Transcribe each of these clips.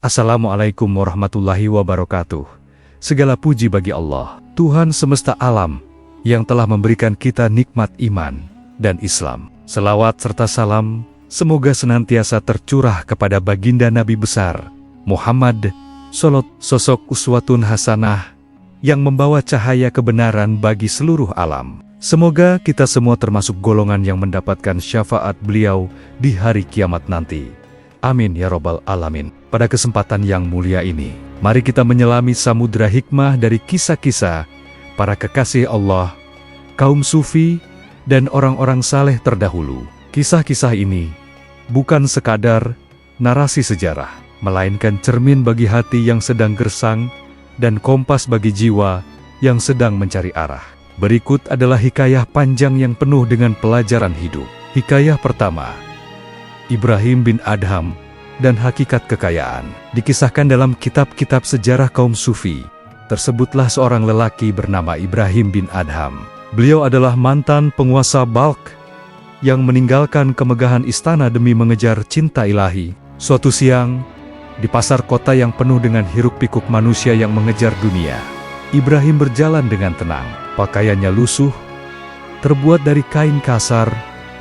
Assalamualaikum warahmatullahi wabarakatuh. Segala puji bagi Allah, Tuhan semesta alam, yang telah memberikan kita nikmat iman dan Islam. Selawat serta salam, semoga senantiasa tercurah kepada baginda Nabi besar, Muhammad, sosok uswatun hasanah, yang membawa cahaya kebenaran bagi seluruh alam. Semoga kita semua termasuk golongan yang mendapatkan syafaat beliau di hari kiamat nanti. Amin ya robbal alamin. Pada kesempatan yang mulia ini, mari kita menyelami samudra hikmah dari kisah-kisah para kekasih Allah, kaum sufi, dan orang-orang saleh terdahulu. Kisah-kisah ini bukan sekadar narasi sejarah, melainkan cermin bagi hati yang sedang gersang dan kompas bagi jiwa yang sedang mencari arah. Berikut adalah hikayah panjang yang penuh dengan pelajaran hidup. Hikayah pertama, Ibrahim bin Adham dan hakikat kekayaan. Dikisahkan dalam kitab-kitab sejarah kaum sufi, tersebutlah seorang lelaki bernama Ibrahim bin Adham. Beliau adalah mantan penguasa Balkh yang meninggalkan kemegahan istana demi mengejar cinta ilahi. Suatu siang, di pasar kota yang penuh dengan hiruk-pikuk manusia yang mengejar dunia, Ibrahim berjalan dengan tenang. Pakaiannya lusuh, terbuat dari kain kasar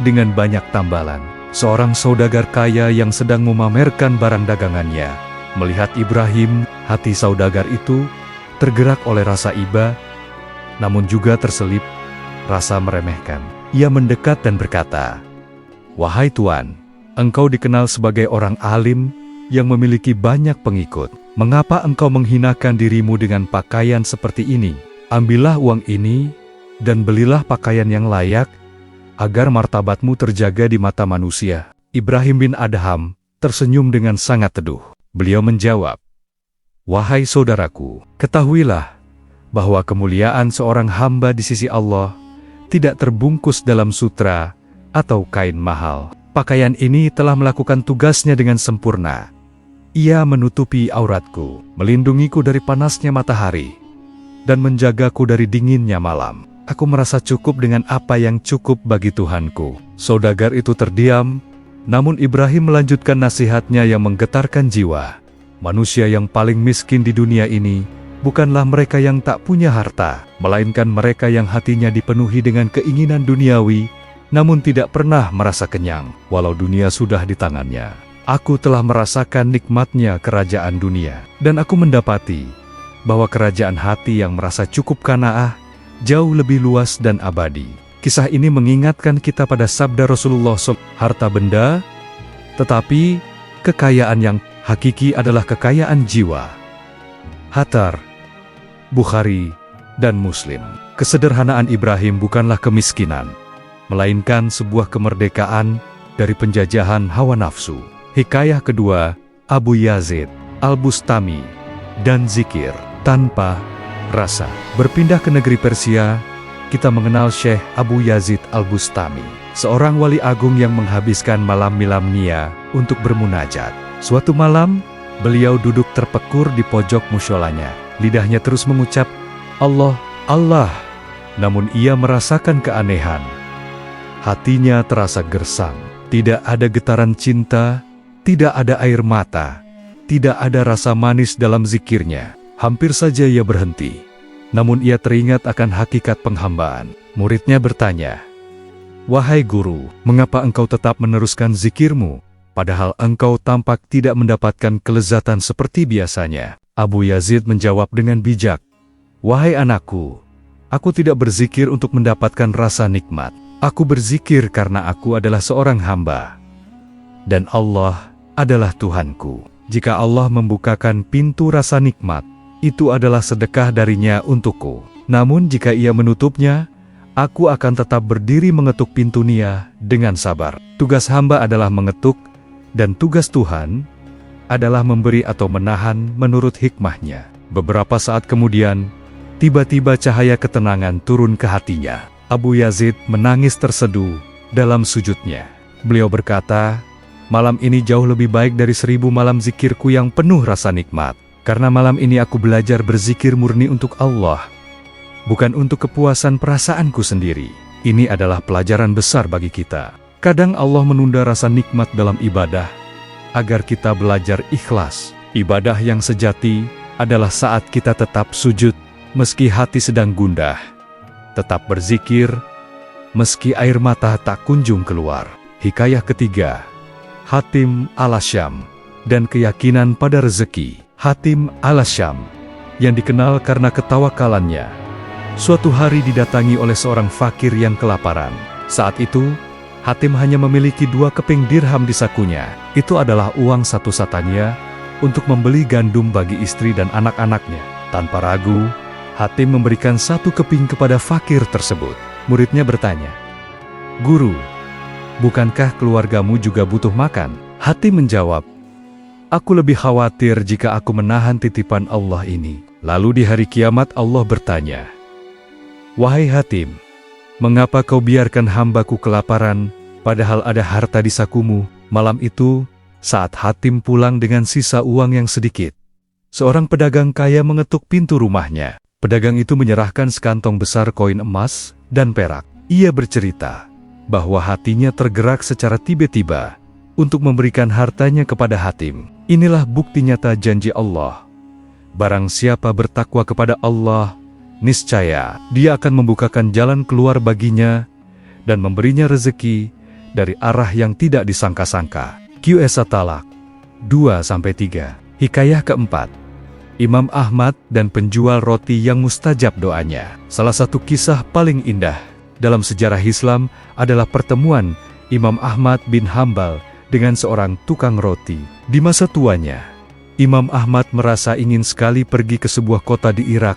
dengan banyak tambalan. Seorang saudagar kaya yang sedang memamerkan barang dagangannya. Melihat Ibrahim, hati saudagar itu tergerak oleh rasa iba, namun juga terselip rasa meremehkan. Ia mendekat dan berkata, "Wahai Tuan, engkau dikenal sebagai orang alim yang memiliki banyak pengikut. Mengapa engkau menghinakan dirimu dengan pakaian seperti ini? Ambillah uang ini dan belilah pakaian yang layak, agar martabatmu terjaga di mata manusia." Ibrahim bin Adham tersenyum dengan sangat teduh. Beliau menjawab, "Wahai saudaraku, ketahuilah bahwa kemuliaan seorang hamba di sisi Allah tidak terbungkus dalam sutra atau kain mahal. Pakaian ini telah melakukan tugasnya dengan sempurna. Ia menutupi auratku, melindungiku dari panasnya matahari, dan menjagaku dari dinginnya malam. Aku merasa cukup dengan apa yang cukup bagi Tuhanku." Saudagar itu terdiam, namun Ibrahim melanjutkan nasihatnya yang menggetarkan jiwa. Manusia yang paling miskin di dunia ini bukanlah mereka yang tak punya harta, melainkan mereka yang hatinya dipenuhi dengan keinginan duniawi, namun tidak pernah merasa kenyang, walau dunia sudah di tangannya. Aku telah merasakan nikmatnya kerajaan dunia, dan aku mendapati bahwa kerajaan hati yang merasa cukup qanaah jauh lebih luas dan abadi. Kisah ini mengingatkan kita pada sabda Rasulullah SAW, harta benda, tetapi kekayaan yang hakiki adalah kekayaan jiwa. Hatar, Bukhari, dan Muslim. Kesederhanaan Ibrahim bukanlah kemiskinan, melainkan sebuah kemerdekaan dari penjajahan hawa nafsu. Hikayah kedua, Abu Yazid Al-Bustami dan zikir tanpa rasa. Berpindah ke negeri Persia, kita mengenal Syekh Abu Yazid Al-Bustami, seorang wali agung yang menghabiskan malam-malamnya untuk bermunajat. Suatu malam, beliau duduk terpekur di pojok musholanya. Lidahnya terus mengucap, "Allah, Allah." Namun ia merasakan keanehan. Hatinya terasa gersang. Tidak ada getaran cinta, tidak ada air mata, tidak ada rasa manis dalam zikirnya. Hampir saja ia berhenti. Namun ia teringat akan hakikat penghambaan. Muridnya bertanya, "Wahai guru, mengapa engkau tetap meneruskan zikirmu, padahal engkau tampak tidak mendapatkan kelezatan seperti biasanya?" Abu Yazid menjawab dengan bijak, "Wahai anakku, aku tidak berzikir untuk mendapatkan rasa nikmat. Aku berzikir karena aku adalah seorang hamba, dan Allah adalah Tuhanku. Jika Allah membukakan pintu rasa nikmat, itu adalah sedekah darinya untukku. Namun jika ia menutupnya, aku akan tetap berdiri mengetuk pintu nia dengan sabar. Tugas hamba adalah mengetuk, dan tugas Tuhan adalah memberi atau menahan menurut hikmahnya." Beberapa saat kemudian, tiba-tiba cahaya ketenangan turun ke hatinya. Abu Yazid menangis terseduh dalam sujudnya. Beliau berkata, "Malam ini jauh lebih baik dari 1000 malam zikirku yang penuh rasa nikmat. Karena malam ini aku belajar berzikir murni untuk Allah, bukan untuk kepuasan perasaanku sendiri." Ini adalah pelajaran besar bagi kita. Kadang Allah menunda rasa nikmat dalam ibadah, agar kita belajar ikhlas Ibadah yang sejati adalah saat kita tetap sujud, meski hati sedang gundah. Tetap berzikir, meski air mata tak kunjung keluar. Hikayah ketiga, Hatim al-Asyam dan keyakinan pada rezeki. Hatim al-Asyam, yang dikenal karena ketawakalannya, suatu hari didatangi oleh seorang fakir yang kelaparan. Saat itu, Hatim hanya memiliki 2 keping dirham di sakunya. Itu adalah uang satu-satunya untuk membeli gandum bagi istri dan anak-anaknya. Tanpa ragu, Hatim memberikan 1 keping kepada fakir tersebut. Muridnya bertanya, "Guru, bukankah keluargamu juga butuh makan?" Hatim menjawab, "Aku lebih khawatir jika aku menahan titipan Allah ini. Lalu di hari kiamat Allah bertanya, 'Wahai Hatim, mengapa kau biarkan hambaku kelaparan, padahal ada harta di sakumu?' Malam itu, saat Hatim pulang dengan sisa uang yang sedikit, seorang pedagang kaya mengetuk pintu rumahnya. Pedagang itu menyerahkan sekantong besar koin emas dan perak. Ia bercerita bahwa hatinya tergerak secara tiba-tiba untuk memberikan hartanya kepada Hatim. Inilah bukti nyata janji Allah. Barang siapa bertakwa kepada Allah, niscaya Dia akan membukakan jalan keluar baginya dan memberinya rezeki dari arah yang tidak disangka-sangka. QS At-Talaq 2-3. Hikayah keempat, Imam Ahmad dan penjual roti yang mustajab doanya. Salah satu kisah paling indah dalam sejarah Islam adalah pertemuan Imam Ahmad bin Hambal dengan seorang tukang roti. Di masa tuanya, Imam Ahmad merasa ingin sekali pergi ke sebuah kota di Irak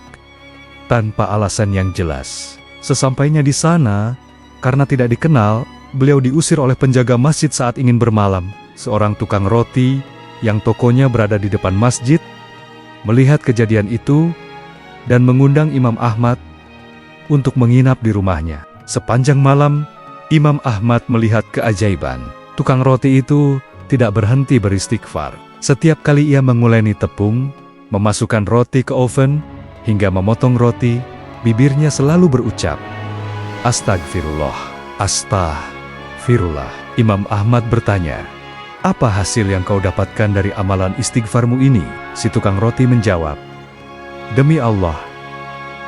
tanpa alasan yang jelas. Sesampainya di sana, karena tidak dikenal, beliau diusir oleh penjaga masjid saat ingin bermalam. Seorang tukang roti yang tokonya berada di depan masjid melihat kejadian itu dan mengundang Imam Ahmad untuk menginap di rumahnya. Sepanjang malam, Imam Ahmad melihat keajaiban. Tukang roti itu tidak berhenti beristighfar. Setiap kali ia menguleni tepung, memasukkan roti ke oven, hingga memotong roti, bibirnya selalu berucap, "Astagfirullah, astagfirullah." Imam Ahmad bertanya, "Apa hasil yang kau dapatkan dari amalan istighfarmu ini?" Si tukang roti menjawab, "Demi Allah,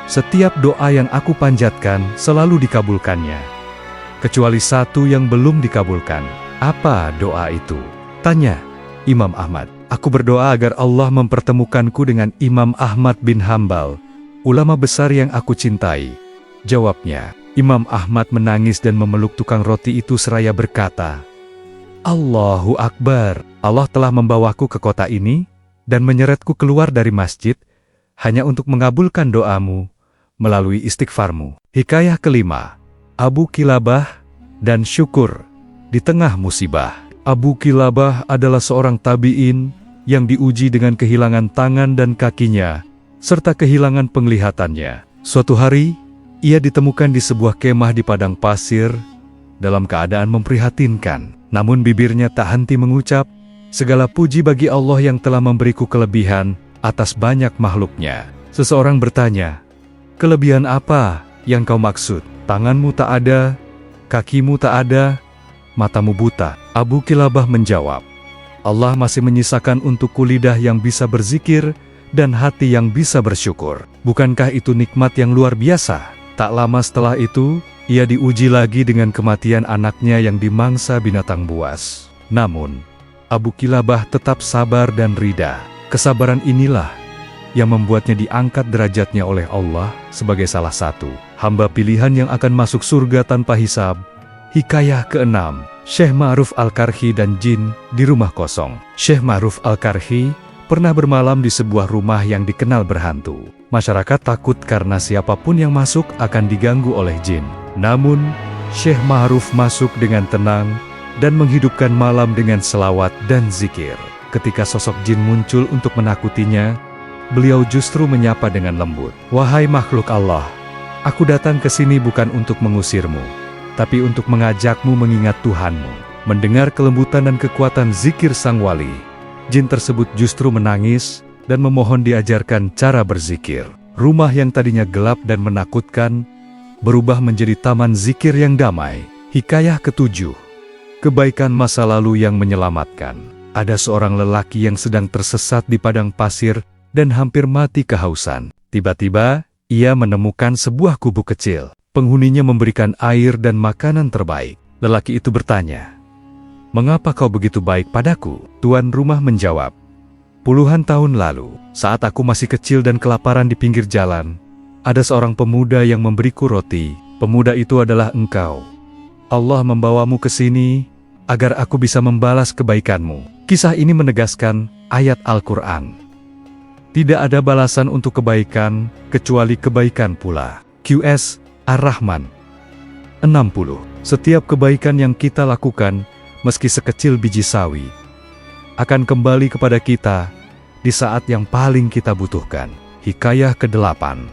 setiap doa yang aku panjatkan selalu dikabulkannya, kecuali satu yang belum dikabulkan." "Apa doa itu?" tanya Imam Ahmad. "Aku berdoa agar Allah mempertemukanku dengan Imam Ahmad bin Hambal, ulama besar yang aku cintai," jawabnya. Imam Ahmad menangis dan memeluk tukang roti itu seraya berkata, "Allahu Akbar, Allah telah membawaku ke kota ini dan menyeretku keluar dari masjid hanya untuk mengabulkan doamu melalui istighfarmu." Hikayah kelima, Abu Kilabah dan syukur di tengah musibah. Abu Kilabah adalah seorang tabi'in yang diuji dengan kehilangan tangan dan kakinya, serta kehilangan penglihatannya. Suatu hari, ia ditemukan di sebuah kemah di padang pasir dalam keadaan memprihatinkan. Namun bibirnya tak henti mengucap, "Segala puji bagi Allah yang telah memberiku kelebihan atas banyak makhluknya." Seseorang bertanya, "Kelebihan apa yang kau maksud? Tanganmu tak ada, kakimu tak ada, matamu buta." Abu Kilabah menjawab, "Allah masih menyisakan untukku lidah yang bisa berzikir dan hati yang bisa bersyukur. Bukankah itu nikmat yang luar biasa?" Tak lama setelah itu, ia diuji lagi dengan kematian anaknya yang dimangsa binatang buas. Namun, Abu Kilabah tetap sabar dan rida. Kesabaran inilah yang membuatnya diangkat derajatnya oleh Allah sebagai salah satu hamba pilihan yang akan masuk surga tanpa hisab. Hikayah keenam, Syekh Ma'ruf Al-Karhi dan jin di rumah kosong. Syekh Ma'ruf Al-Karhi pernah bermalam di sebuah rumah yang dikenal berhantu. Masyarakat takut karena siapapun yang masuk akan diganggu oleh jin. Namun, Syekh Ma'ruf masuk dengan tenang dan menghidupkan malam dengan selawat dan zikir. Ketika sosok jin muncul untuk menakutinya, beliau justru menyapa dengan lembut, "Wahai makhluk Allah, aku datang ke sini bukan untuk mengusirmu, tapi untuk mengajakmu mengingat Tuhanmu." Mendengar kelembutan dan kekuatan zikir sang wali, jin tersebut justru menangis dan memohon diajarkan cara berzikir. Rumah yang tadinya gelap dan menakutkan berubah menjadi taman zikir yang damai. Hikayah ketujuh, kebaikan masa lalu yang menyelamatkan. Ada seorang lelaki yang sedang tersesat di padang pasir dan hampir mati kehausan. Tiba-tiba, ia menemukan sebuah gubuk kecil. Penghuninya memberikan air dan makanan terbaik. Lelaki itu bertanya, "Mengapa kau begitu baik padaku?" Tuan rumah menjawab, "Puluhan tahun lalu, saat aku masih kecil dan kelaparan di pinggir jalan, ada seorang pemuda yang memberiku roti. Pemuda itu adalah engkau. Allah membawamu ke sini agar aku bisa membalas kebaikanmu." Kisah ini menegaskan ayat Al-Quran. Tidak ada balasan untuk kebaikan, kecuali kebaikan pula. QS Ar-Rahman 60. Setiap kebaikan yang kita lakukan, meski sekecil biji sawi, akan kembali kepada kita di saat yang paling kita butuhkan. Hikayah ke-8.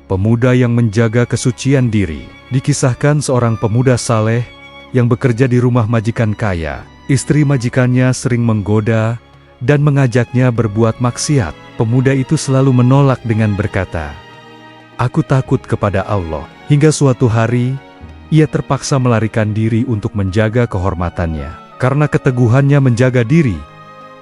Pemuda yang menjaga kesucian diri. Dikisahkan seorang pemuda saleh yang bekerja di rumah majikan kaya. Istri majikannya sering menggoda dan mengajaknya berbuat maksiat. Pemuda itu selalu menolak dengan berkata, "Aku takut kepada Allah." Hingga suatu hari, ia terpaksa melarikan diri untuk menjaga kehormatannya. Karena keteguhannya menjaga diri,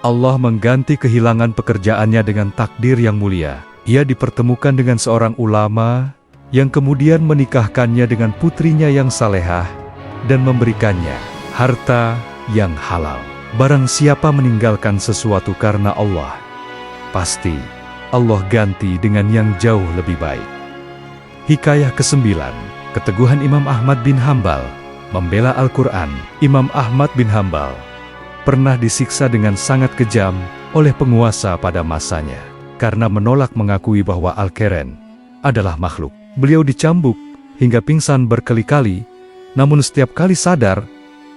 Allah mengganti kehilangan pekerjaannya dengan takdir yang mulia. Ia dipertemukan dengan seorang ulama yang kemudian menikahkannya dengan putrinya yang salehah dan memberikannya harta yang halal. Barang siapa meninggalkan sesuatu karena Allah, pasti Allah ganti dengan yang jauh lebih baik. Hikayah ke-9. Keteguhan Imam Ahmad bin Hambal membela Al-Quran. Imam Ahmad bin Hambal pernah disiksa dengan sangat kejam oleh penguasa pada masanya karena menolak mengakui bahwa Al-Quran adalah makhluk. Beliau dicambuk hingga pingsan berkali-kali, namun setiap kali sadar,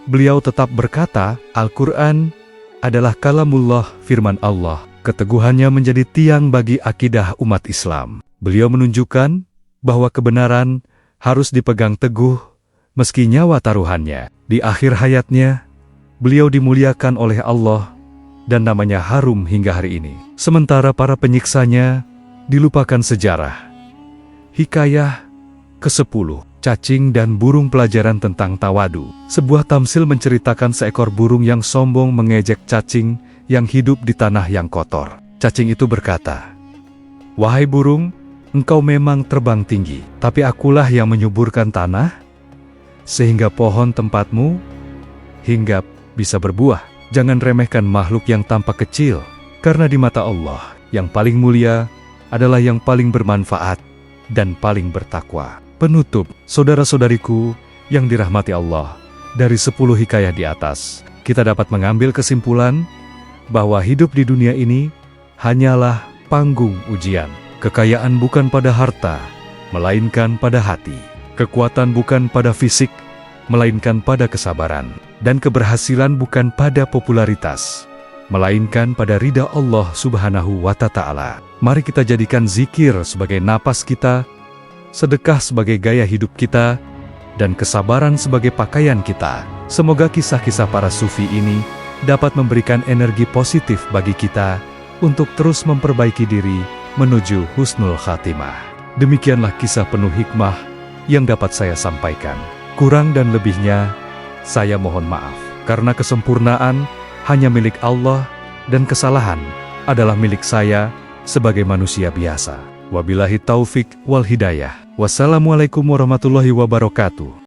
beliau tetap berkata, "Al-Quran adalah kalamullah, firman Allah." Keteguhannya menjadi tiang bagi akidah umat Islam. Beliau menunjukkan bahwa kebenaran harus dipegang teguh meski nyawa taruhannya. Di akhir hayatnya, beliau dimuliakan oleh Allah dan namanya harum hingga hari ini. Sementara para penyiksanya dilupakan sejarah. Hikayah ke-10. Cacing dan burung, pelajaran tentang tawadu. Sebuah tamsil menceritakan seekor burung yang sombong mengejek cacing yang hidup di tanah yang kotor. Cacing itu berkata, "Wahai burung, engkau memang terbang tinggi, tapi akulah yang menyuburkan tanah, sehingga pohon tempatmu hingga bisa berbuah. Jangan remehkan makhluk yang tampak kecil, karena di mata Allah, yang paling mulia adalah yang paling bermanfaat dan paling bertakwa." Penutup, saudara-saudariku yang dirahmati Allah, dari 10 hikayah di atas, kita dapat mengambil kesimpulan bahwa hidup di dunia ini hanyalah panggung ujian. Kekayaan bukan pada harta, melainkan pada hati. Kekuatan bukan pada fisik, melainkan pada kesabaran. Dan keberhasilan bukan pada popularitas, melainkan pada ridha Allah Subhanahu wa Ta'ala. Mari kita jadikan zikir sebagai napas kita, sedekah sebagai gaya hidup kita, dan kesabaran sebagai pakaian kita. Semoga kisah-kisah para sufi ini dapat memberikan energi positif bagi kita untuk terus memperbaiki diri menuju husnul khatimah. Demikianlah kisah penuh hikmah yang dapat saya sampaikan. Kurang dan lebihnya, saya mohon maaf. Karena kesempurnaan hanya milik Allah dan kesalahan adalah milik saya sebagai manusia biasa. Wabillahi taufik wal hidayah. Wassalamualaikum warahmatullahi wabarakatuh.